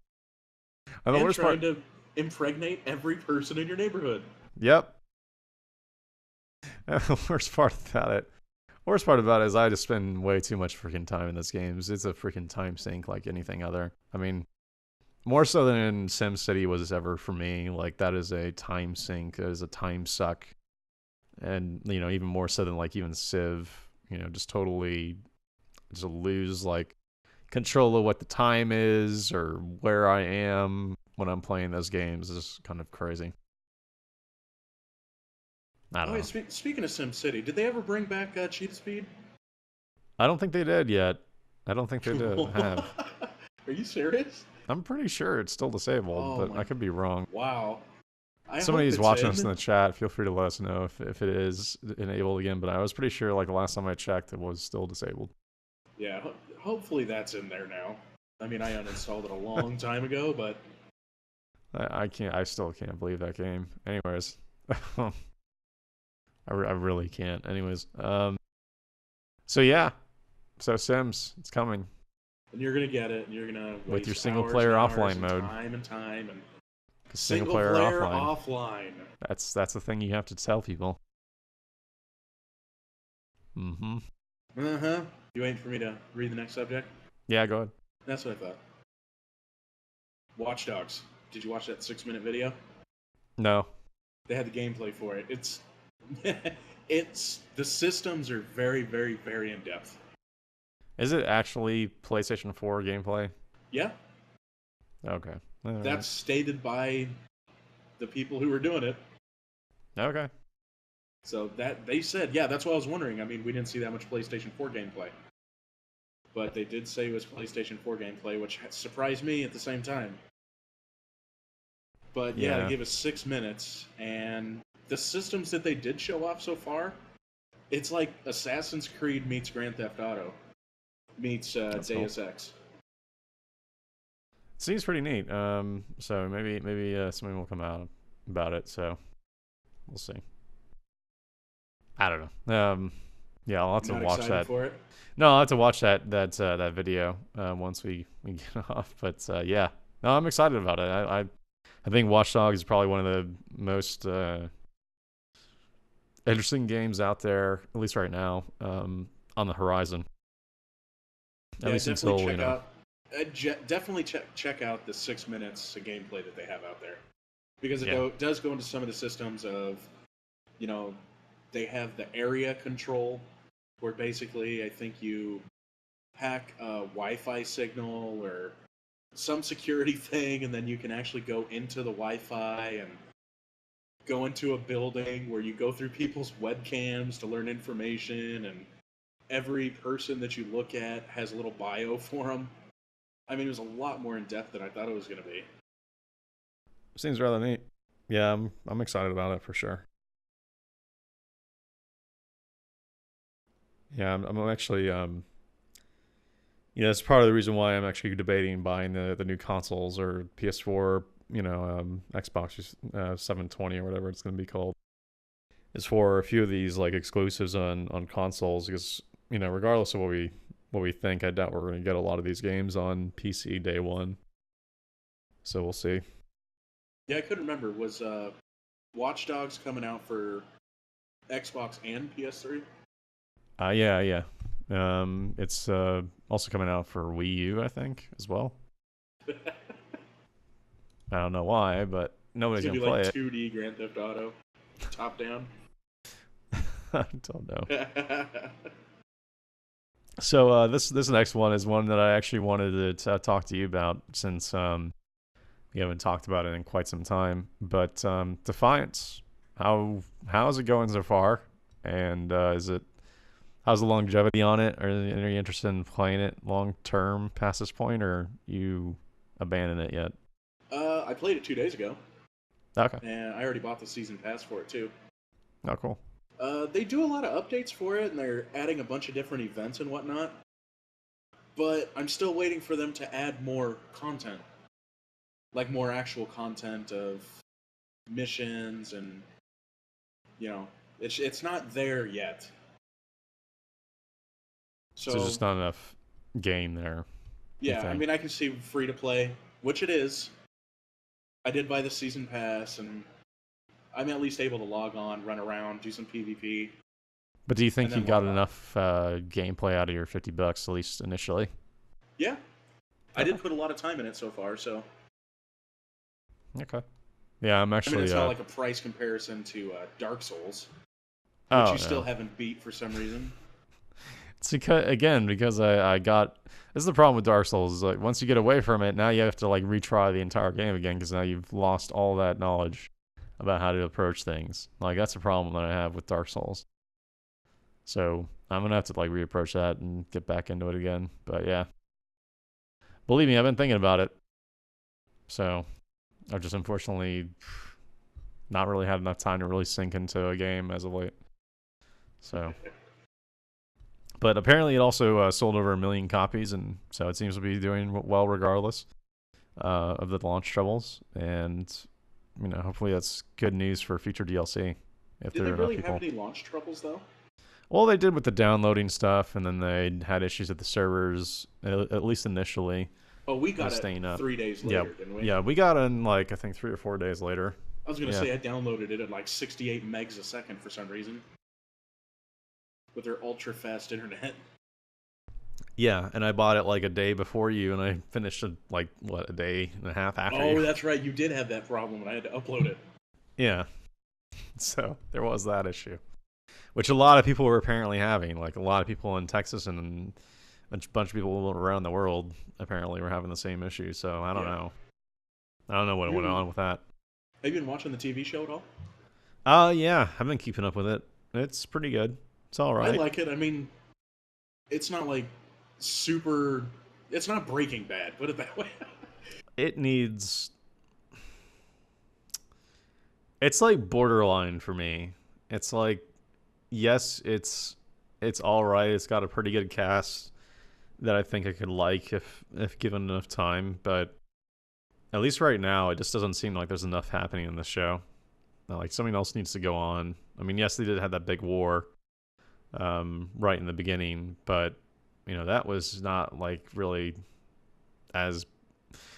And the worst trying to impregnate every person in your neighborhood. Yep. The worst part about it Worst part about it is I just spend way too much freaking time in those games. It's a freaking time sink like anything other. I mean, more so than SimCity was ever for me. Like that is a time sink. That is a time suck. And even more so than like even Civ. Just totally just lose like control of what the time is or where I am when I'm playing those games. Is kind of crazy. I don't Oh, yeah, know. speaking of SimCity, did they ever bring back cheat speed? I don't think they did yet. I don't think they did have. Are you serious? I'm pretty sure it's still disabled, Oh but I my, could be wrong. wow. I Somebody hope who's it's watching us in in. the chat, feel free to let us know if it is enabled again. But I was pretty sure, like the last time I checked, it was still disabled. Yeah, hopefully that's in there now. I mean, I uninstalled it a long time ago, but I can't. I still can't believe that game. Anyways, I really can't. Anyways, so yeah, so Sims, it's coming and you're gonna get it, and you're gonna with your waste single hours player and hours offline and mode. time and Single single player player offline. offline. That's the thing you have to tell people. Mm-hmm. Uh-huh. You waiting for me to read the next subject? Yeah, go ahead. That's what I thought. Watch Dogs. Did you watch that 6-minute video? No. They had the gameplay for it. It's it's the systems are very, very, very in depth. Is it actually PlayStation 4 gameplay? Yeah, Okay. All right. that's stated by the people who were doing it. Okay. So that they said, yeah, that's what I was wondering. I mean, we didn't see that much PlayStation 4 gameplay, but they did say it was PlayStation 4 gameplay, which surprised me at the same time. But yeah, they Yeah. gave us 6 minutes, and the systems that they did show off so far, it's like Assassin's Creed meets Grand Theft Auto meets That's cool. Deus Ex. Seems pretty neat. So maybe something will come out about it. So we'll see. I don't know. Yeah, I'll have You're to not watch excited that. for it? No, I'll have to watch that video once we get off. But yeah, no, I'm excited about it. I think Watch Dogs is probably one of the most interesting games out there, at least right now, on the horizon. At Yeah, least definitely until check out. Definitely check out the 6 minutes of gameplay that they have out there, because it yeah. does go into some of the systems of, you know, they have the area control, where basically I think you hack a Wi-Fi signal or some security thing, and then you can actually go into the Wi-Fi and go into a building where you go through people's webcams to learn information, and every person that you look at has a little bio for them. I mean, it was a lot more in depth than I thought it was going to be. Seems rather neat. Yeah, I'm excited about it for sure. Yeah, I'm actually that's part of the reason why I'm actually debating buying the new consoles or PS4, Xbox 720 or whatever it's going to be called. Is for a few of these like exclusives on consoles because regardless of what we think, I doubt we're going to get a lot of these games on PC day one. So we'll see. Yeah, I couldn't remember. Was Watch Dogs coming out for Xbox and PS3? Yeah. It's also coming out for Wii U, I think, as well. I don't know why, but It's nobody's gonna gonna be like play it. 2D Grand Theft Auto, top down. I don't know. So this next one is one that I actually wanted to talk to you about since we haven't talked about it in quite some time. But Defiance, how's it going so far? And how's the longevity on it? Are you interested in playing it long term past this point, or you abandon it yet? I played it 2 days ago, Okay. and I already bought the season pass for it too. Oh, cool. They do a lot of updates for it, and they're adding a bunch of different events and whatnot. But I'm still waiting for them to add more content, like more actual content of missions, and it's not there yet. So there's So just not enough game there, you yeah, I think? mean, I can see free to play, which it is. I did buy the season pass, and I'm at least able to log on, run around, do some PvP. But do you and think you then got log off. enough gameplay out of your $50, at least initially? Yeah, I Okay. did put a lot of time in it so far, so Okay. Yeah, I'm I mean, actually. it's not like a price comparison to Dark Souls, which Oh you still no. haven't beat for some reason. It's because I got. This is the problem with Dark Souls. Is like once you get away from it, now you have to like retry the entire game again because now you've lost all that knowledge about how to approach things. Like that's the problem that I have with Dark Souls. So I'm gonna have to like reapproach that and get back into it again. But yeah, believe me, I've been thinking about it. So I've just unfortunately not really had enough time to really sink into a game as of late. So, but apparently it also sold over 1 million copies, and so it seems to be doing well regardless of the launch troubles. And hopefully that's good news for future DLC if Did there they are enough really have people. any launch troubles though? Well, they did with the downloading stuff, and then they had issues at the servers, at least initially, Oh, we got it staying up. 3 days Yeah, later, didn't we? yeah, we got in like I think 3 or 4 days later. I was gonna Yeah, say I downloaded it at like 68 megs a second for some reason with their ultra fast internet. yeah, and I bought it like a day before you, and I finished it like what a day and a half after you. Oh, that's right. You did have that problem when I had to upload it. Yeah, so there was that issue, which a lot of people were apparently having. Like a lot of people in Texas and a bunch of people around the world apparently were having the same issue. So I don't Yeah. know. I don't know what went You on with that. have you been watching the TV show at all? Yeah, I've been keeping up with it. It's pretty good. It's all I right. like it. I mean, it's not like super. It's not Breaking Bad. Put it that way. It needs. It's like borderline for me. It's like, yes, it's all right. It's got a pretty good cast that I think I could like if given enough time. But at least right now, it just doesn't seem like there's enough happening in the show. Like something else needs to go on. I mean, yes, they did have that big war, right in the beginning, but that was not like really as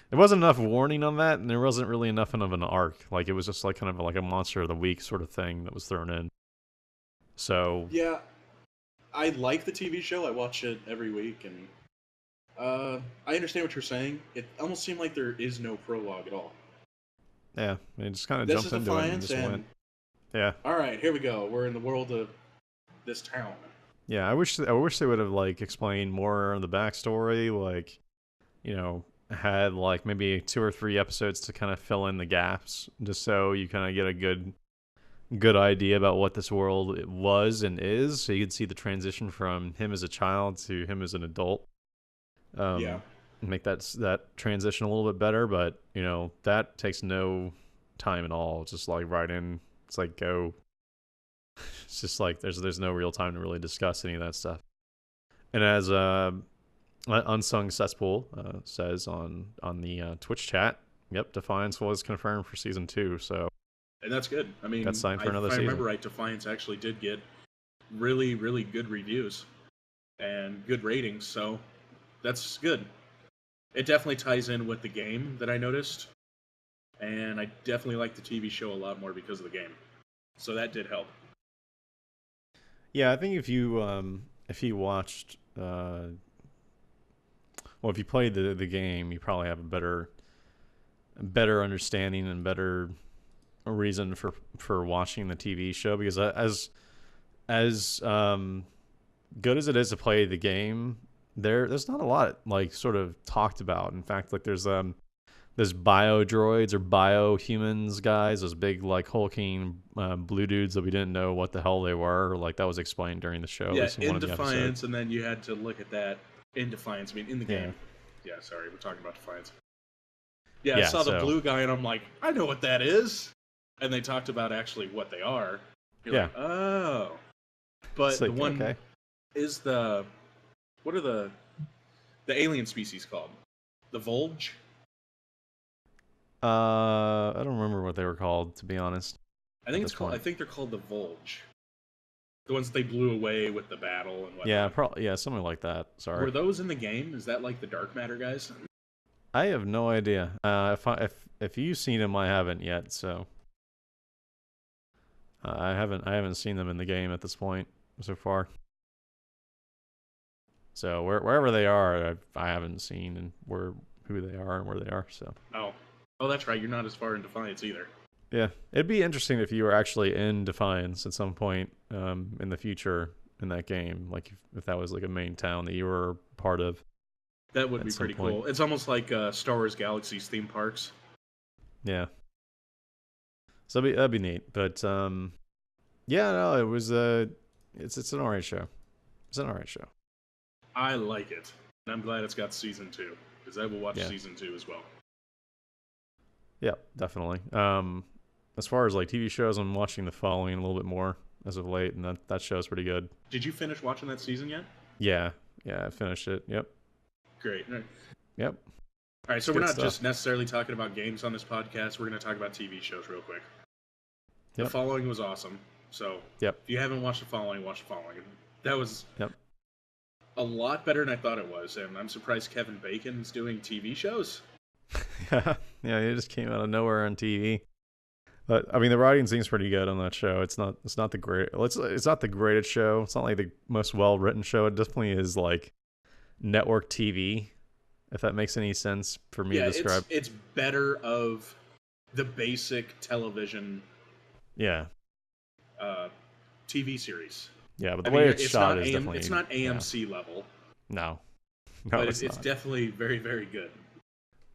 there wasn't enough warning on that, and there wasn't really enough of an arc. Like it was just like kind of like a monster of the week sort of thing that was thrown in. So Yeah, I like the TV show. I watch it every week, and I understand what you're saying. It almost seemed like there is no prologue at all. yeah, it just kind of This jumped is into it and Defiance, just went. and Yeah, all right, here we go. We're in the world of this town. yeah. I wish they would have like explained more of the backstory. Like had like maybe 2 or 3 episodes to kind of fill in the gaps, just so you kind of get a good idea about what this world was and is, so you could see the transition from him as a child to him as an adult. Yeah, Make that transition a little bit better, but that takes no time at all. It's just like right in. It's like go. It's just like there's no real time to really discuss any of that stuff. And as Unsung Cesspool says on the Twitch chat, yep, Defiance was confirmed for season 2. So and that's good. I mean, that's signed for another if I season. remember right, Defiance actually did get really, really good reviews and good ratings, so that's good. It definitely ties in with the game that I noticed, and I definitely like the TV show a lot more because of the game. So that did help. Yeah, I think if you watched well, if you played the game, you probably have a better understanding and better reason for watching the TV show, because as good as it is to play the game, there's not a lot like sort of talked about. In fact, like there's bio droids or bio humans guys, those big like hulking blue dudes that we didn't know what the hell they were. Like that was explained during the show. At Yeah, least in one in of the Defiance, episodes. and then you had to look at that in Defiance. I mean, in the Yeah. game. Yeah, sorry, we're talking about Defiance. Yeah, I Yeah. saw the So blue guy, and I'm like, I know what that is. And they talked about actually what they are. You're yeah. like, oh. But It's the like, one okay. is what are the alien species called? The Volge? I don't remember what they were called, to be honest. I think At it's this called. I point. think they're called the Volge. The ones that they blew away with the battle and whatnot. Yeah, probably. Yeah, something like that. Sorry. Were those in the game? Is that like the dark matter guys? I have no idea. If you've seen them, I haven't yet. So I haven't seen them in the game at this point. so far. So wherever they are, I haven't seen and who they are and where they are. So Oh, that's right. You're not as far in Defiance either. yeah, it'd be interesting if you were actually in Defiance at some point in the future in that game, like if that was like a main town that you were part of. That would At be some pretty point. cool. It's almost like Star Wars Galaxy's theme parks. Yeah, so that'd be neat. But yeah, no, it was it's an alright show. It's an alright show. I like it, and I'm glad it's got season 2 because I will watch Yeah. season 2 as well. Yeah, definitely. As far as like TV shows, I'm watching The Following a little bit more as of late, and that show's pretty good. Did you finish watching that season yet? Yeah, I finished it. Yep. Great. Yep. All right, so It's we're good not stuff. just necessarily talking about games on this podcast. We're going to talk about TV shows real quick. Yep. The Following was awesome. So Yep. if you haven't watched The Following, watch The Following. That was Yep. a lot better than I thought it was, and I'm surprised Kevin Bacon's doing TV shows. Yeah, it just came out of nowhere on TV. But I mean, the writing seems pretty good on that show. It's not the great. It's not the greatest show. It's not like the most well written show. It definitely is like network TV, if that makes any sense for me to describe. It's better of the basic television Yeah. TV series. Yeah, but the way it's shot is definitely... It's not AMC level. No, but it's it's definitely very, very good.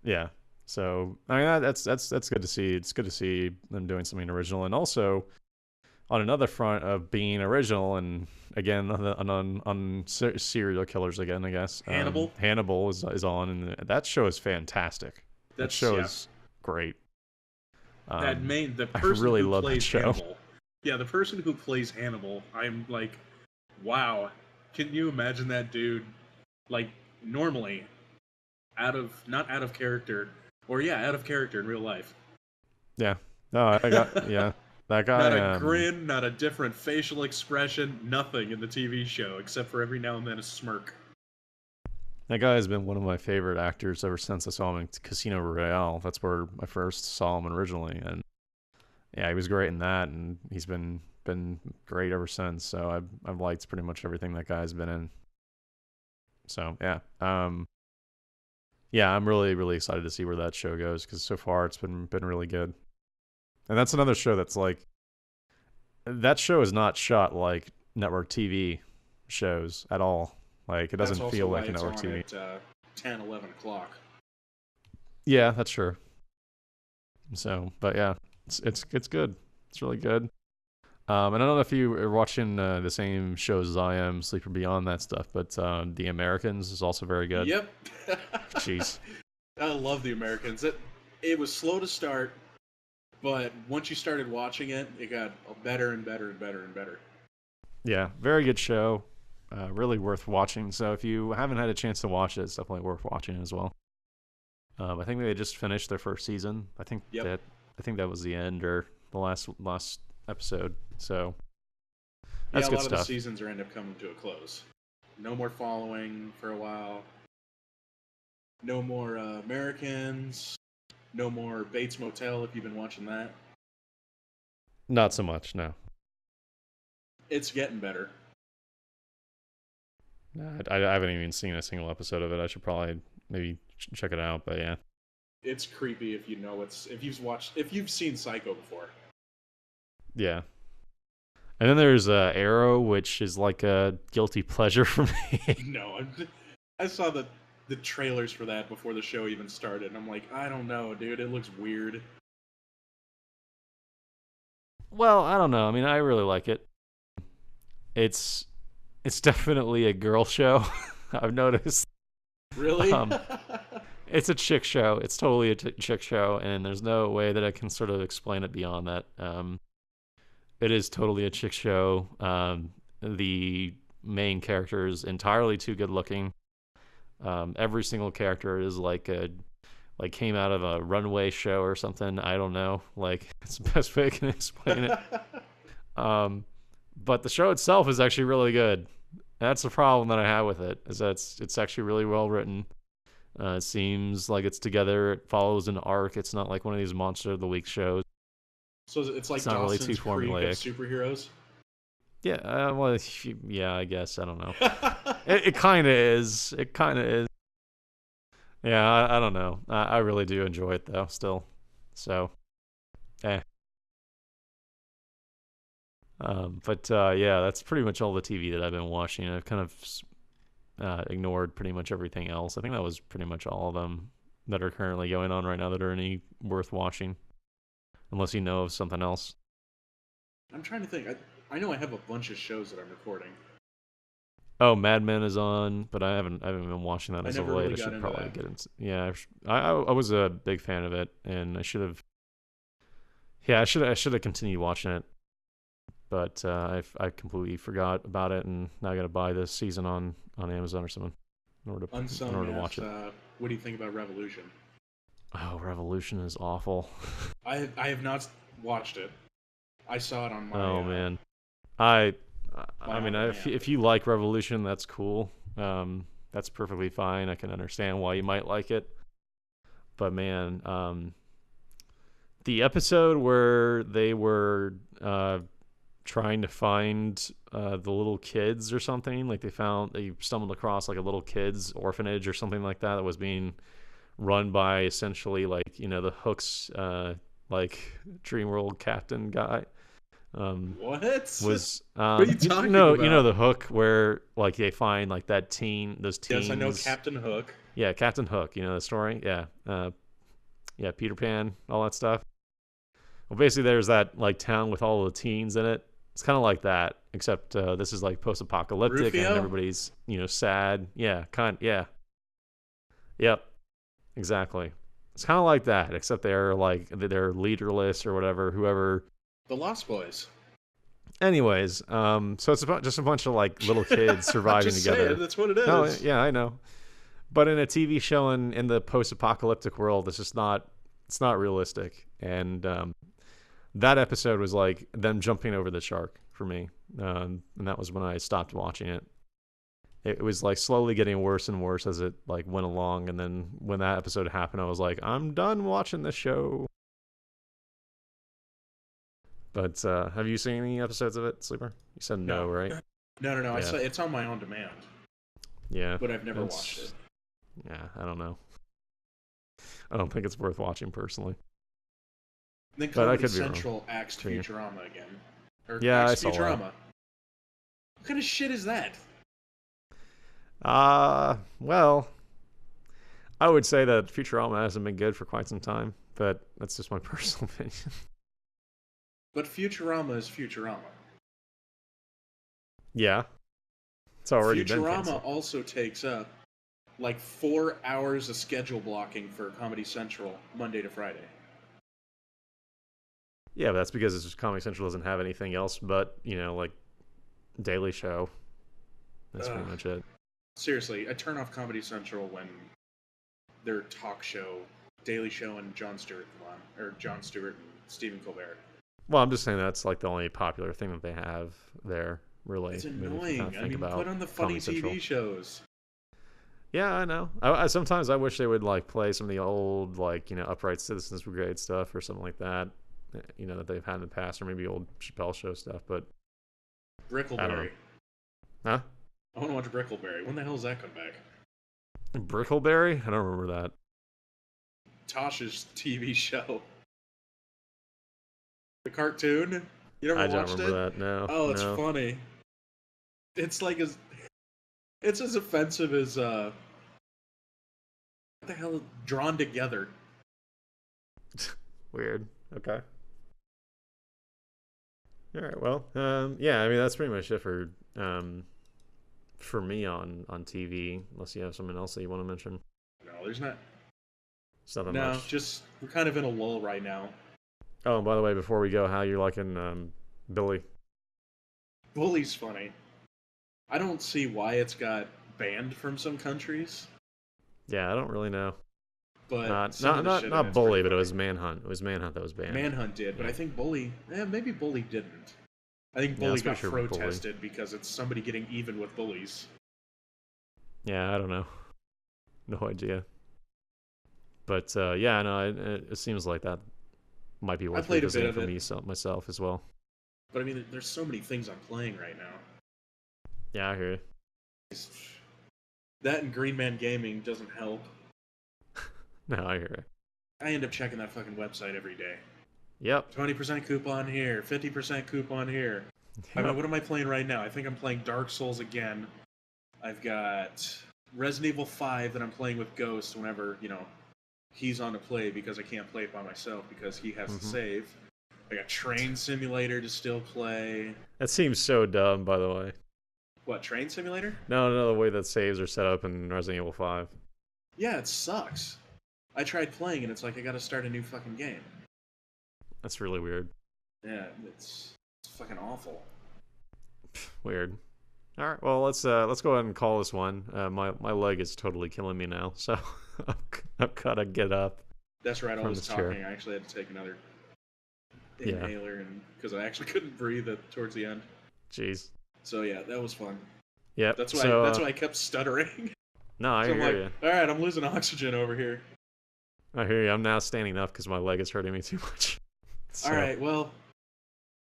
Yeah. So I mean that's good to see. It's good to see them doing something original, and also on another front of being original, and again on serial killers again, I guess. Hannibal is on, and that show is fantastic. That show is great. The person I really who love plays that show. Hannibal. Yeah, the person who plays Hannibal, I'm like, wow. Can you imagine that dude, like, normally, not out of character, or out of character in real life. Yeah. No, yeah. That guy. Not a grin, not a different facial expression, nothing in the TV show, except for every now and then a smirk. That guy has been one of my favorite actors ever since I saw him in Casino Royale. That's where I first saw him originally, and yeah, he was great in that, and he's been great ever since. So I've liked pretty much everything that guy's been in. So yeah, I'm really, really excited to see where that show goes, because so far it's been really good. And that's another show that's like, that show is not shot like network TV shows at all. Like, it doesn't feel like a network TV. At 10, 11 o'clock. Yeah, that's true. So, but yeah, it's good. It's really good. And I don't know if you are watching the same shows as I am, Sleeper Beyond, that stuff, but The Americans is also very good. Yep. Jeez. I love The Americans. It was slow to start, but once you started watching it, it got better and better and better and better. Yeah, very good show. Really worth watching. So if you haven't had a chance to watch it, it's definitely worth watching as well. I think they just finished their first season. I think that was the end, or the last episode. So that's good stuff. A lot of the seasons are end up coming to a close. No more Following for a while. No more Americans. No more Bates Motel, if you've been watching that. Not so much, no. It's getting better. No, I haven't even seen a single episode of it. I should probably maybe check it out, but yeah. It's creepy if if you've seen Psycho before. Yeah. And then there's Arrow, which is like a guilty pleasure for me. No, I saw the trailers for that before the show even started, and I'm like, I don't know, dude. It looks weird. Well, I don't know. I mean, I really like it. It's definitely a girl show. I've noticed. Really? It's a chick show. It's totally a chick show, and there's no way that I can sort of explain it beyond that. It is totally a chick show. The main character is entirely too good looking. Every single character is like came out of a runway show or something. I don't know. Like, it's the best way I can explain it. But the show itself is actually really good. That's the problem that I have with it, is that it's actually really well written. It seems like it's together. It follows an arc. It's not like one of these Monster of the Week shows. So it's like it's not really too Dawson's Creek of formulaic. superheroes? Yeah, well, yeah, I guess I don't know. It kind of is. It kind of is. Yeah, I don't know. I really do enjoy it though, still. So, eh. But yeah, that's pretty much all the TV that I've been watching. I've kind of ignored pretty much everything else. I think that was pretty much all of them that are currently going on right now that are any worth watching, unless you know of something else. I'm trying to think. I know I have a bunch of shows that I'm recording. Oh, Mad Men is on, but I haven't been watching that I as of never late. really I got should into probably that. get into. Yeah, I was a big fan of it, and I should have. Yeah, I should have continued watching it, but I completely forgot about it, and now I got to buy this season on Amazon or something in Unsung order to watch asks, it. "What do you think about Revolution?" Oh, Revolution is awful. I have not watched it. I saw it on Oh man, I my I on mean, demand. if you like Revolution, that's cool. That's perfectly fine. I can understand why you might like it. But man, the episode where they were trying to find the little kids or something, like they stumbled across like a little kids orphanage or something like that was being run by essentially like the Hook's like Dream World captain guy. What? Was What are you talking you know about? the Hook where like they find like those Yes, I know teens. Captain Hook. Yeah, Captain Hook, you know the story. Yeah, yeah, Peter Pan, all that stuff. Well, basically there's that like town with all the teens in it. It's kind of like that, except this is like post-apocalyptic and Rufio? everybody's sad. Yeah, yeah, yep, exactly. It's kind of like that, except they're leaderless or whatever. Whoever. The Lost Boys. Anyways, so it's about just a bunch of like little kids I'm surviving just saying, together. that's what it No, is. yeah, I know. But in a TV show in the post-apocalyptic world, it's not realistic. And that episode was like them jumping over the shark for me, and that was when I stopped watching it. It was like slowly getting worse and worse as it like went along, and then when that episode happened, I was like, I'm done watching this show. But have you seen any episodes of it, Sleeper? You said No. no, right? No. I Yeah, saw it's on my on demand, yeah. but I've never watched it. It's yeah. I don't know. I don't think it's worth watching personally, Then but I Comedy could be wrong. Central axed Too. Futurama again. Or Yeah, I axed saw that. Futurama. What kind of shit is that? Well, I would say that Futurama hasn't been good for quite some time, but that's just my personal opinion. But Futurama is Futurama. Yeah, it's already been Futurama canceled. also takes up like 4 hours of schedule blocking for Comedy Central Monday to Friday. Yeah, but that's because it's just Comedy Central doesn't have anything else but like Daily Show. That's Ugh. pretty much it. Seriously, I turn off Comedy Central when their talk show, Daily Show, and Jon Stewart come on, or Jon Stewart and Stephen Colbert. Well, I'm just saying that's like the only popular thing that they have there. Really, It's I mean, if you annoying. kind of I think mean, about put on the funny Comedy Central. TV shows. Yeah, I know. I sometimes I wish they would like play some of the old like Upright Citizens Brigade stuff or something like that. That they've had in the past, or maybe old Chappelle Show stuff. But I don't know. Brickleberry. Huh? I want to watch Brickleberry. When the hell does that come back? Brickleberry? I don't remember that. Tosh's TV show. The cartoon? You I never don't watched remember it? that. No, Oh, it's no. funny. It's like it's as offensive as what the hell? Drawn Together. Weird. Okay. All right. Well, yeah. I mean, that's pretty much it for me on TV. Unless you have something else that you want to mention. No, there's not. It's nothing No, much. just we're kind of in a lull right now. Oh, and by the way, before we go, how you're liking Billy? Bully's funny. I don't see why it's got banned from some countries, Yeah, I don't really know. but Not some not of the not shit in not it's Bully, pretty but it funny. was Manhunt. It was Manhunt that was banned. Manhunt did, but Yeah. I think Bully, maybe Bully didn't. I think Yeah, I Bully was got pretty sure Bully. protested because it's somebody getting even with bullies. Yeah, I don't know. No idea. But yeah, no, it seems like that might be I worth played a bit revisiting of for it. me myself as well. But I mean, there's so many things I'm playing right now. Yeah, I hear you. That and Green Man Gaming doesn't help. No, I hear you. I end up checking that fucking website every day. Yep. 20% coupon here, 50% coupon here. I mean, what am I playing right now? I think I'm playing Dark Souls again. I've got Resident Evil 5 that I'm playing with Ghost whenever, he's on to play because I can't play it by myself because he has to save. I got Train Simulator to still play. That seems so dumb, by the way. What, Train Simulator? No, the way that saves are set up in Resident Evil 5. Yeah, it sucks. I tried playing and it's like I gotta start a new fucking game. That's really weird. Yeah, it's fucking awful. Weird. All right, well let's go ahead and call this one. My leg is totally killing me now, so I've gotta get up. That's right. I was talking. Chair. I actually had to take another inhaler, and because I actually couldn't breathe towards the end. Jeez. So yeah, that was fun. Yeah. That's why I kept stuttering. No, I hear you. All right, I'm losing oxygen over here. I hear you. I'm now standing up because my leg is hurting me too much. So. All right. Well,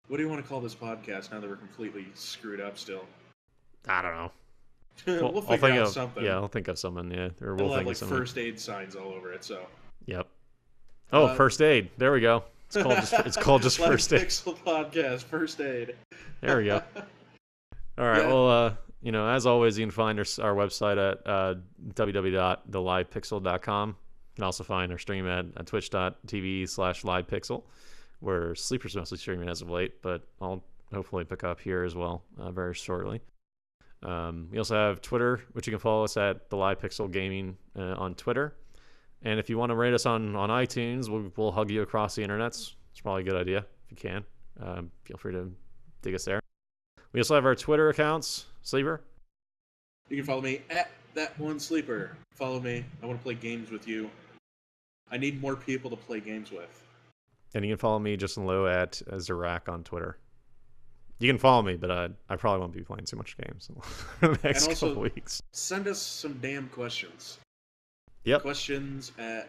what do you want to call this podcast now that we're completely screwed up still? I don't know. We'll figure out something. Yeah, I'll think of something. Yeah, or we'll have think of something. first aid signs all over it. So. Yep. Oh, first aid. There we go. It's called just first aid. Pixel podcast, first aid. There we go. All right. Yeah. Well, as always, you can find our website at www.thelivepixel.com. You can also find our stream at twitch.tv/livepixel, where Sleeper's mostly streaming as of late, but I'll hopefully pick up here as well very shortly. We also have Twitter, which you can follow us at The Live Pixel Gaming on Twitter. And if you want to rate us on iTunes, we'll hug you across the internets. It's probably a good idea if you can. Feel free to dig us there. We also have our Twitter accounts. Sleeper? You can follow me at @ThatOneSleeper. Follow me. I want to play games with you. I need more people to play games with. And you can follow me, Justin Lowe, at Zarak on Twitter. You can follow me, but I probably won't be playing too much games in the next couple weeks. Send us some damn questions. Yep. Questions at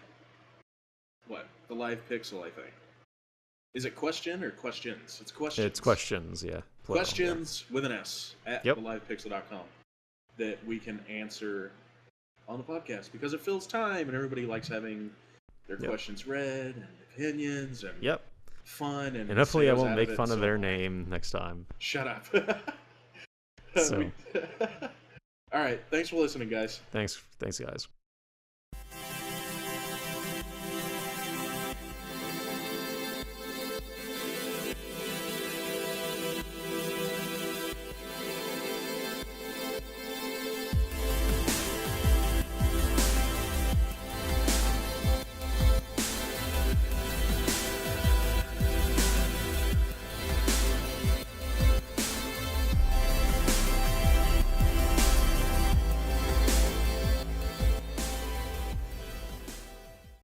what? The Live Pixel, I think. Is it question or questions? It's questions. It's questions, yeah. Plural, questions with an S at thelivepixel.com that we can answer on the podcast because it fills time and everybody likes having their questions read and opinions and fun and hopefully I won't make fun of their name next time. Shut up. So. All right, thanks for listening, guys. Thanks guys.